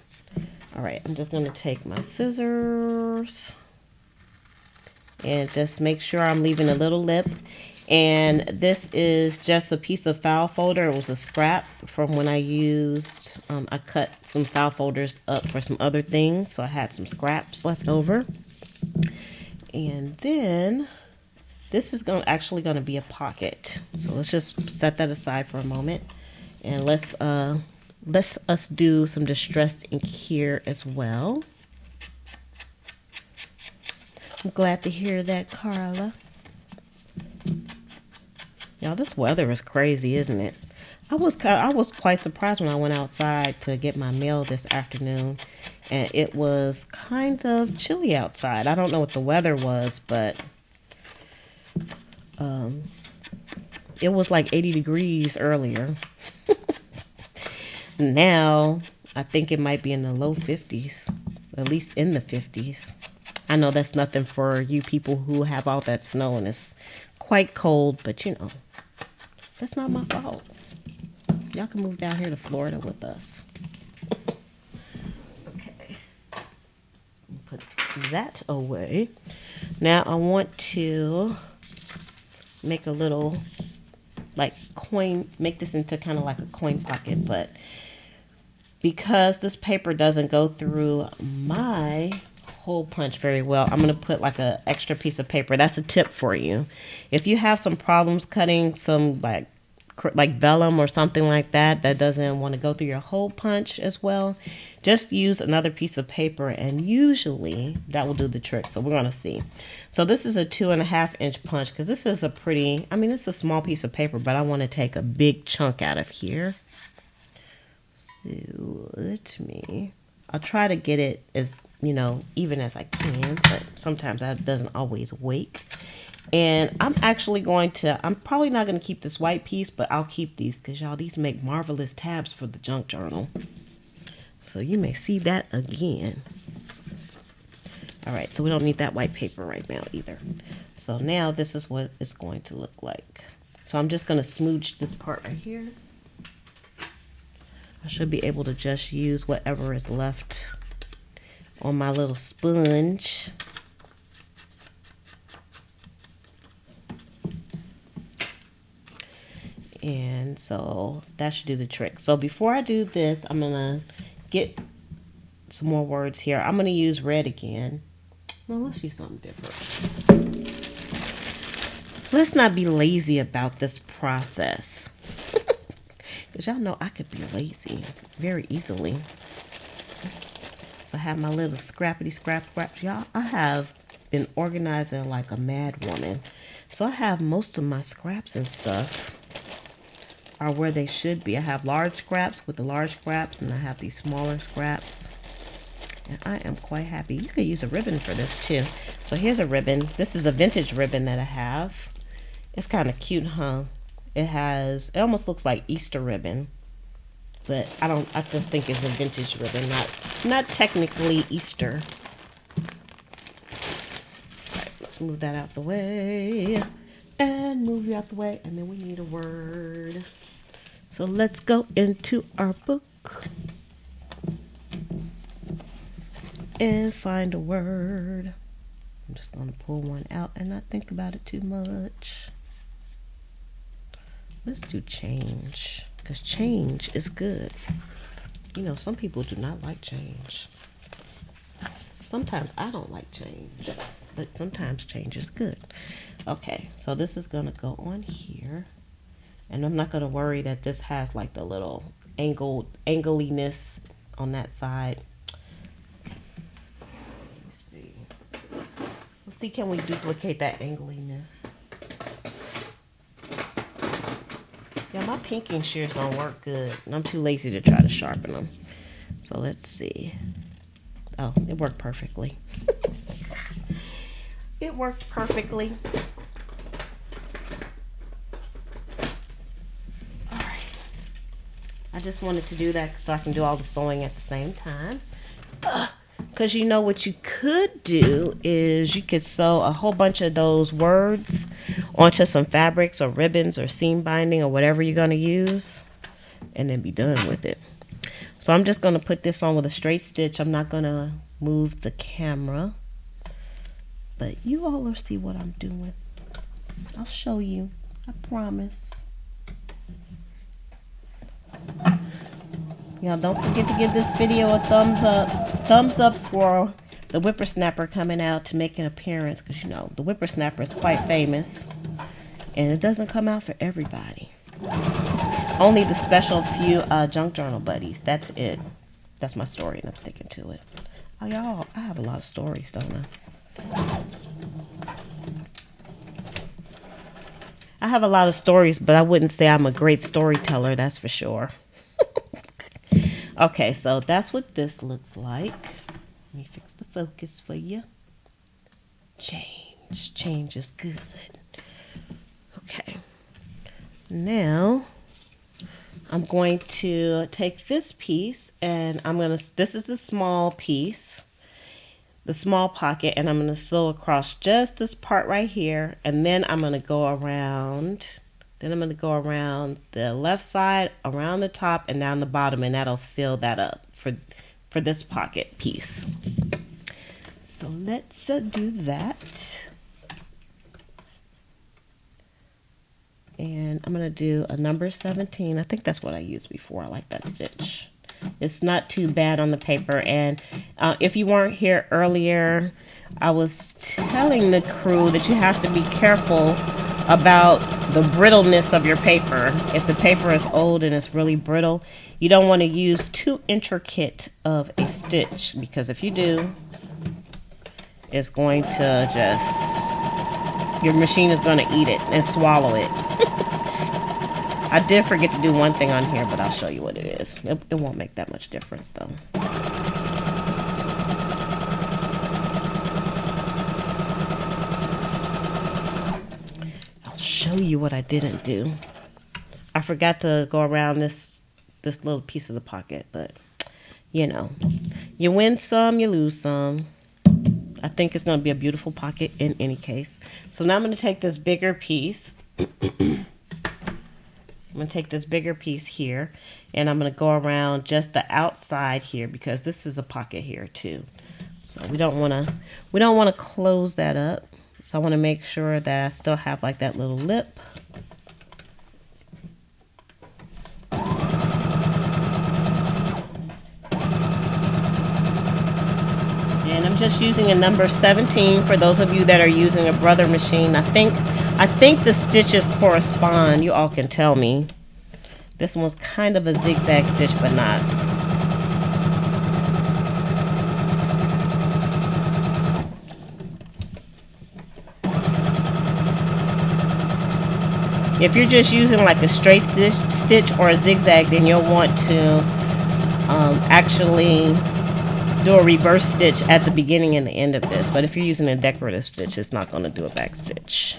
Speaker 1: All right, I'm just going to take my scissors and just make sure I'm leaving a little lip. And this is just a piece of file folder. It was a scrap from when I used, I cut some file folders up for some other things. So I had some scraps left over. And then this is actually going to be a pocket. So let's just set that aside for a moment. And let's us do some distressed ink here as well. I'm glad to hear that, Carla. Y'all, this weather is crazy, isn't it? I was quite surprised when I went outside to get my mail this afternoon, and it was kind of chilly outside. I don't know what the weather was, but it was like 80 degrees earlier. Now, I think it might be in the low 50s, at least in the 50s. I know that's nothing for you people who have all that snow and it's quite cold, but you know, that's not my fault. Y'all can move down here to Florida with us. Okay. Put that away. Now I want to make a little like coin, make this into kind of like a coin pocket, but because this paper doesn't go through my hole punch very well, I'm going to put like a extra piece of paper. That's a tip for you. If you have some problems cutting some like vellum or something like that doesn't want to go through your hole punch as well, just use another piece of paper and usually that will do the trick. So we're going to see. So this is a 2.5 inch punch because this is a pretty, I mean, it's a small piece of paper, but I want to take a big chunk out of here. So I'll try to get it as, you know, even as I can, but sometimes that doesn't always wake. And I'm probably not going to keep this white piece, but I'll keep these because y'all, these make marvelous tabs for the junk journal. So you may see that again. All right, so we don't need that white paper right now either. So now this is what it's going to look like. So I'm just going to smooch this part right here. I should be able to just use whatever is left on my little sponge. And so that should do the trick. So before I do this, I'm going to get some more words here. I'm going to use red again. Well, let's use something different. Let's not be lazy about this process. Because y'all know I could be lazy very easily. So I have my little scrappity scraps. Y'all, I have been organizing like a mad woman. So I have most of my scraps and stuff are where they should be. I have large scraps with the large scraps, and I have these smaller scraps. And I am quite happy. You could use a ribbon for this too. So here's a ribbon. This is a vintage ribbon that I have. It's kind of cute, huh? It almost looks like Easter ribbon. But I just think it's a vintage ribbon, not technically Easter. Alright, let's move that out the way. And move you out the way. And then we need a word. So let's go into our book and find a word. I'm just going to pull one out and not think about it too much. Let's do change, because change is good. You know, some people do not like change. Sometimes I don't like change, but sometimes change is good. Okay, so this is going to go on here. And I'm not going to worry that this has like the little angliness on that side. Let's see. Let's see, can we duplicate that angliness? Yeah, my pinking shears don't work good. And I'm too lazy to try to sharpen them. So let's see. Oh, it worked perfectly. It worked perfectly. I just wanted to do that so I can do all the sewing at the same time. Because you know what you could do is you could sew a whole bunch of those words onto some fabrics or ribbons or seam binding or whatever you're going to use, and then be done with it. So I'm just going to put this on with a straight stitch. I'm not going to move the camera, but you all will see what I'm doing. I'll show you. I promise. Y'all don't forget to give this video a thumbs up. Thumbs up for the whippersnapper coming out to make an appearance, because you know the whippersnapper is quite famous, and it doesn't come out for everybody. Only the special few junk journal buddies. That's it. That's my story, and I'm sticking to it. Oh, y'all, I have a lot of stories, don't I? I have a lot of stories, but I wouldn't say I'm a great storyteller, that's for sure. Okay, so that's what this looks like. Let me fix the focus for you. Change is good. Okay, now I'm going to take this piece and this is the small piece, the small pocket, and I'm going to sew across just this part right here, and then I'm going to go around, the left side, around the top, and down the bottom, and that'll seal that up for this pocket piece. So let's do that. And I'm going to do a number 17. I think that's what I used before. I like that stitch. It's not too bad on the paper. And if you weren't here earlier, I was telling the crew that you have to be careful about the brittleness of your paper. If the paper is old and it's really brittle, you don't want to use too intricate of a stitch, because if you do, it's going to your machine is going to eat it and swallow it. I did forget to do one thing on here, but I'll show you what it is. It won't make that much difference though. I'll show you what I didn't do. I forgot to go around this little piece of the pocket, but you know, you win some, you lose some. I think it's going to be a beautiful pocket in any case. So now I'm going to take this bigger piece. I'm going to take this bigger piece here, and I'm going to go around just the outside here, because this is a pocket here too. So we don't want to close that up. So I want to make sure that I still have like that little lip. And I'm just using a number 17 for those of you that are using a brother machine. I think the stitches correspond. You all can tell me. This one's kind of a zigzag stitch, but not. If you're just using like a straight stitch or a zigzag, then you'll want to actually do a reverse stitch at the beginning and the end of this. But if you're using a decorative stitch, it's not going to do a back stitch.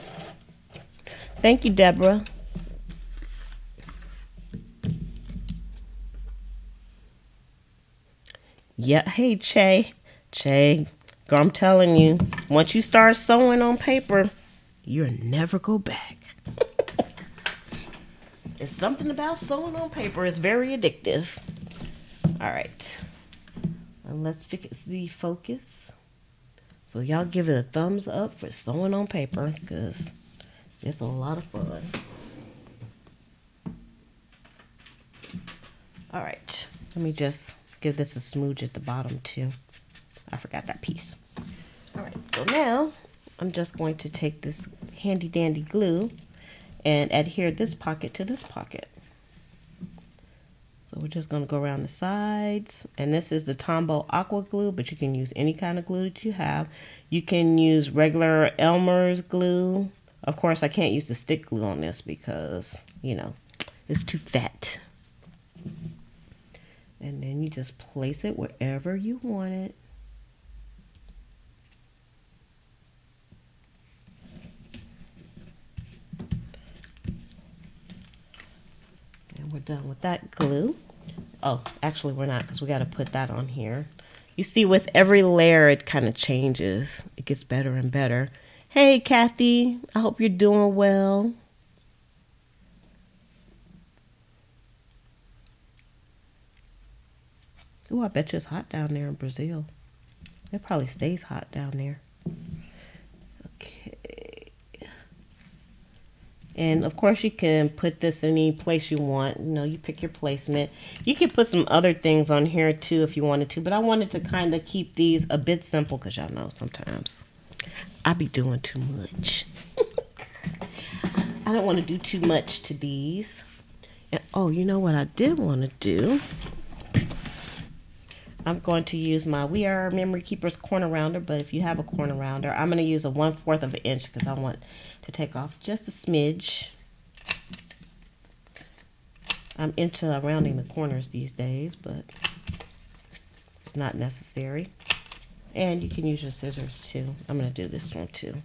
Speaker 1: Thank you, Deborah. Yeah, hey, Che, girl, I'm telling you, once you start sewing on paper, you'll never go back. It's something about sewing on paper. It's very addictive. All right. And let's fix the focus. So y'all give it a thumbs up for sewing on paper, because it's a lot of fun. All right. Let me just give this a smooch at the bottom too. I forgot that piece. All right. So now I'm just going to take this handy dandy glue and adhere this pocket to this pocket. So we're just going to go around the sides, and this is the Tombow Aqua glue, but you can use any kind of glue that you have. You can use regular Elmer's glue. Of course, I can't use the stick glue on this because, you know, it's too fat. And then you just place it wherever you want it. We're done with that glue. Oh, actually we're not, because we got to put that on here. You see, with every layer it kind of changes. It gets better and better. Hey, Kathy, I hope you're doing well. Ooh, I bet you it's hot down there in Brazil. It probably stays hot down there. Okay. And of course you can put this any place you want. You know, you pick your placement. You can put some other things on here too if you wanted to, but I wanted to kind of keep these a bit simple, because y'all know sometimes I be doing too much. I don't want to do too much to these. And, oh, you know what I did want to do? I'm going to use my We Are Memory Keepers corner rounder, but if you have a corner rounder, I'm going to use a 1/4 of an inch, because I want to take off just a smidge. I'm into rounding the corners these days, but it's not necessary. And you can use your scissors too. I'm going to do this one too.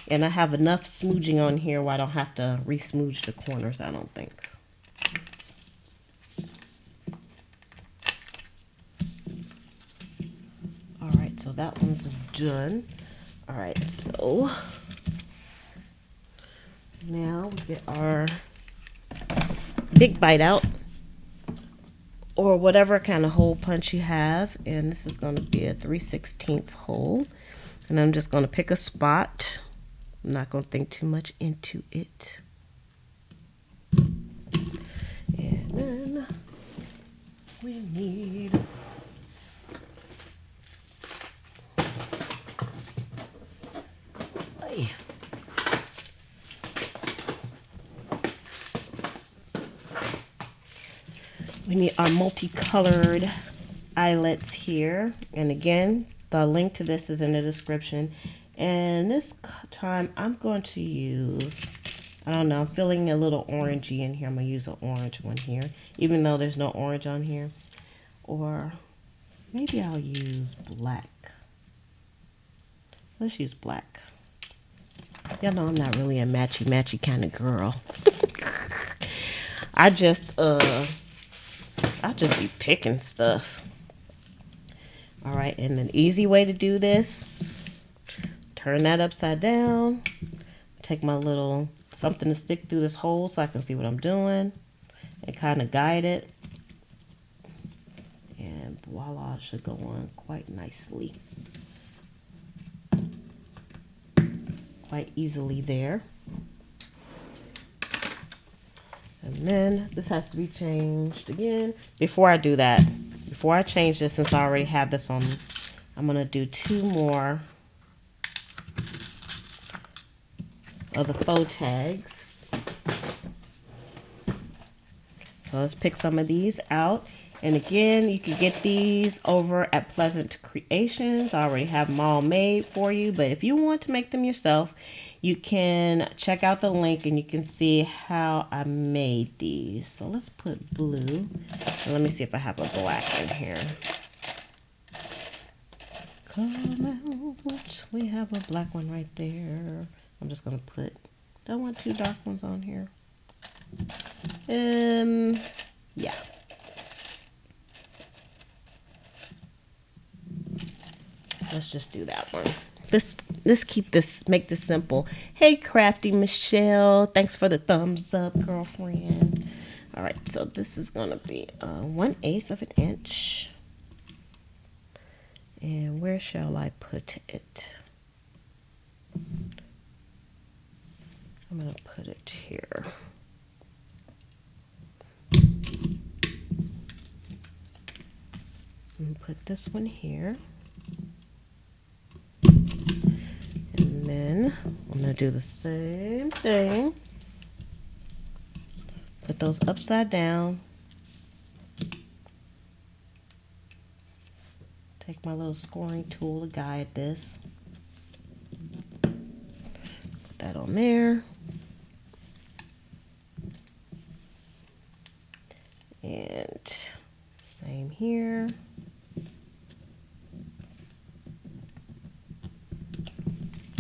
Speaker 1: And I have enough smooching on here where I don't have to re-smooch the corners, I don't think. Alright, so that one's done. Alright, so now we get our big bite out, or whatever kind of hole punch you have, and this is going to be a 3/16 hole, and I'm just going to pick a spot. I'm not going to think too much into it. And then we need our multicolored eyelets here, and again the link to this is in the description. And this time I'm going to use, I don't know, I'm feeling a little orangey in here. I'm going to use an orange one here, even though there's no orange on here. Or maybe I'll use black. Let's use black. Y'all know I'm not really a matchy-matchy kind of girl. I just be picking stuff. Alright, and an easy way to do this, turn that upside down, take my little something to stick through this hole so I can see what I'm doing, and kind of guide it, and voila, it should go on quite nicely, quite easily there. And then this has to be changed again. Before I do that, before I change this, since I already have this on, I'm going to do 2 more of the faux tags. So let's pick some of these out. And again, you can get these over at Pleasant Creations. I already have them all made for you, but if you want to make them yourself, you can check out the link and you can see how I made these. So let's put blue. And let me see if I have a black in here. Come out. We have a black one right there. I'm just going to put, do I want 2 dark ones on here? Yeah. Let's just do that one. Let's keep this, make this simple. Hey, Crafty Michelle. Thanks for the thumbs up, girlfriend. All right, so this is going to be 1/8 of an inch. And where shall I put it? I'm going to put it here. And put this one here. And then I'm going to do the same thing. Put those upside down. Take my little scoring tool to guide this. Put that on there. And same here.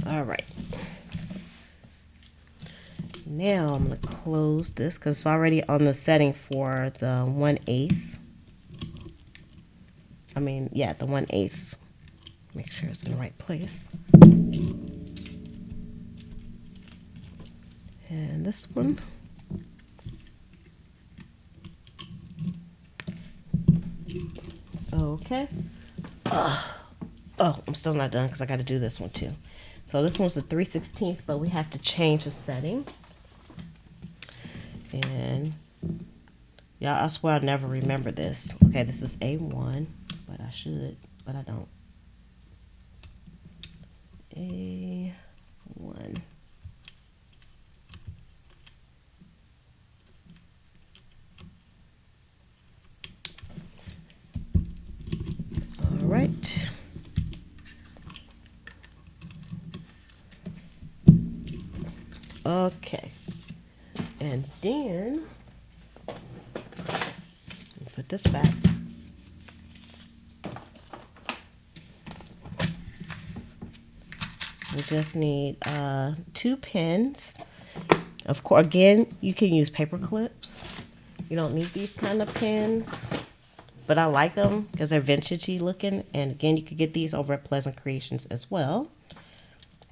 Speaker 1: All right. Now I'm going to close this because it's already on the setting for the 1/8. I mean, yeah, the 1/8. Make sure it's in the right place. And this one. Okay. Oh, I'm still not done because I got to do this one too. So this one's the 3/16, but we have to change the setting. And yeah, I swear I never remember this. Okay, this is A1, but I should, but I don't. A1. All right. Okay. And then put this back. We just need 2 pens. Of course, again, you can use paper clips. You don't need these kind of pens, but I like them because they're vintagey looking. And again, you could get these over at Pleasant Creations as well,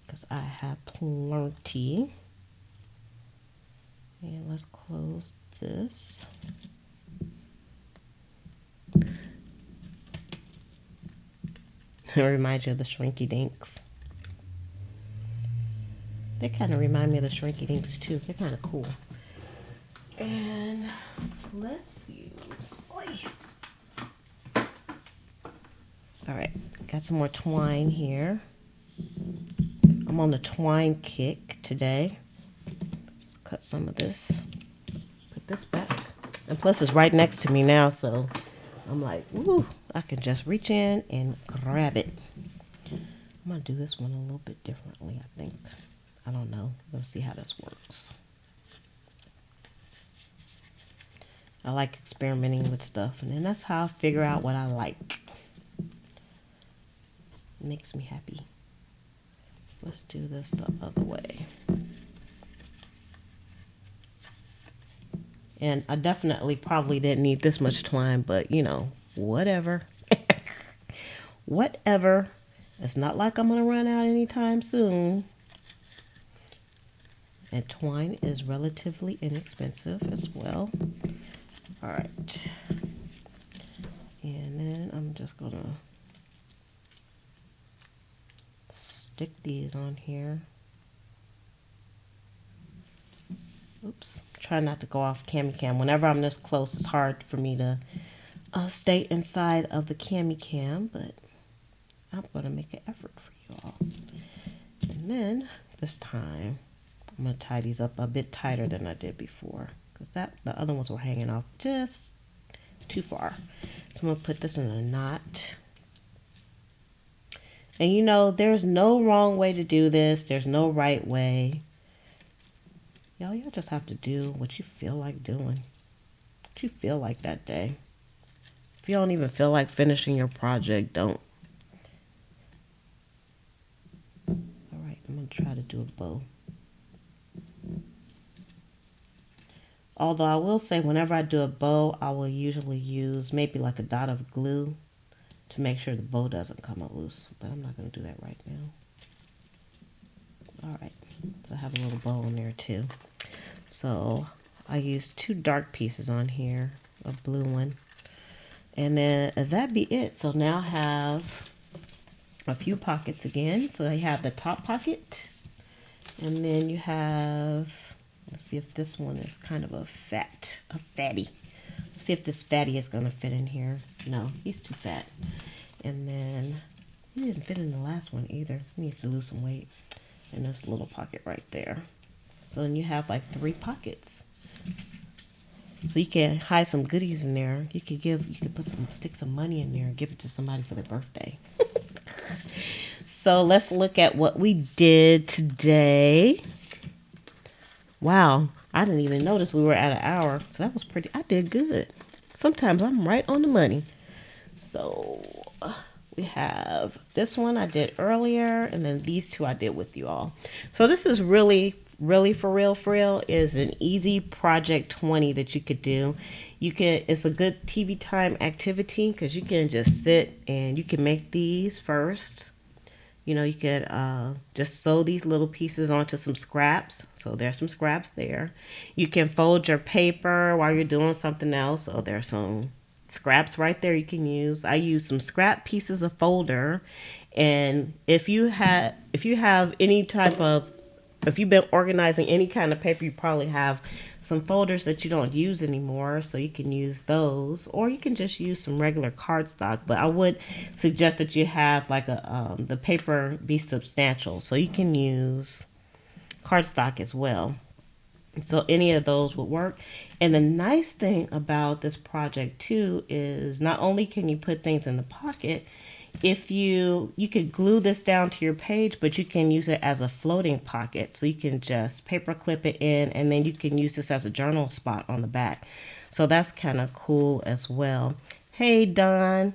Speaker 1: because I have plenty. And let's close this. It reminds you of the Shrinky Dinks. They kind of remind me of the Shrinky Dinks too. They're kind of cool. And let's use, all right, got some more twine here. I'm on the twine kick today. Let's cut some of this, put this back. And plus it's right next to me now, so I'm like, woo, I can just reach in and grab it. I'm gonna do this one a little bit differently, I think. I don't know. Let's see how this works. I like experimenting with stuff, and then that's how I figure out what I like. It makes me happy. Let's do this the other way. And I definitely probably didn't need this much twine, but you know, whatever. Whatever. It's not like I'm gonna run out anytime soon. And twine is relatively inexpensive as well. All right. And then I'm just gonna stick these on here. Oops. Try not to go off cam. Whenever I'm this close, it's hard for me to stay inside of the cam, but I'm gonna make an effort for you all. And then this time, I'm going to tie these up a bit tighter than I did before, because the other ones were hanging off just too far. So I'm going to put this in a knot. And you know, there's no wrong way to do this. There's no right way. Y'all just have to do what you feel like doing. What you feel like that day. If you don't even feel like finishing your project, don't. All right, I'm going to try to do a bow. Although I will say, whenever I do a bow, I will usually use maybe like a dot of glue to make sure the bow doesn't come out loose. But I'm not going to do that right now. All right, so I have a little bow in there too. So I used 2 dark pieces on here, a blue one. And then that'd be it. So now I have a few pockets again. So you have the top pocket. And then you have, let's see if this one is kind of a fatty. Let's see if this fatty is going to fit in here. No, he's too fat. And then he didn't fit in the last one either. He needs to lose some weight. And this little pocket right there. So then you have like 3 pockets. So you can hide some goodies in there. You could stick some money in there and give it to somebody for their birthday. So let's look at what we did today. Wow, I didn't even notice we were at an hour. So that was I did good. Sometimes I'm right on the money. So we have this one I did earlier, and then these 2 I did with you all. So this is really for real is an easy project 20 that you could do. It's a good TV time activity because you can just sit and you can make these first. You know, you could just sew these little pieces onto some scraps. So there's some scraps there. You can fold your paper while you're doing something else. So there's some scraps right there you can use. I use some scrap pieces of folder. And if you've been organizing any kind of paper, you probably have some folders that you don't use anymore, so you can use those, or you can just use some regular cardstock. But I would suggest that you have like the paper be substantial, so you can use cardstock as well. So any of those would work. And the nice thing about this project too is not only can you put things in the pocket, if you could glue this down to your page, but you can use it as a floating pocket. So you can just paper clip it in, and then you can use this as a journal spot on the back. So that's kind of cool as well. Hey, Don.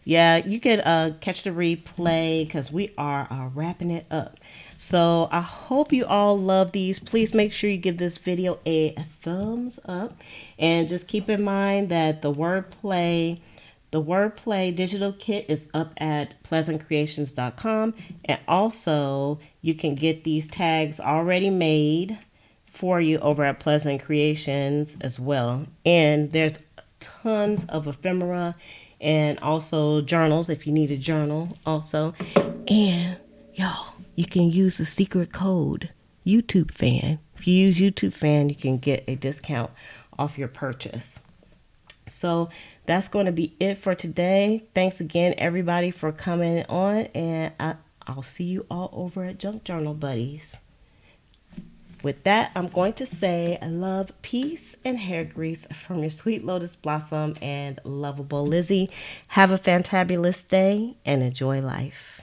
Speaker 1: Yeah, you could catch the replay because we are wrapping it up. So I hope you all love these. Please make sure you give this video a thumbs up, and just keep in mind that the wordplay digital kit is up at pleasantcreations.com, and also you can get these tags already made for you over at Pleasant Creations as well. And there's tons of ephemera and also journals if you need a journal also. And y'all, you can use the secret code YouTube fan. If you use YouTube fan, you can get a discount off your purchase. So that's going to be it for today. Thanks again, everybody, for coming on, and I'll see you all over at Junk Journal Buddies. With that, I'm going to say love, peace, and hair grease from your sweet lotus blossom and lovable Lizzie. Have a fantabulous day and enjoy life.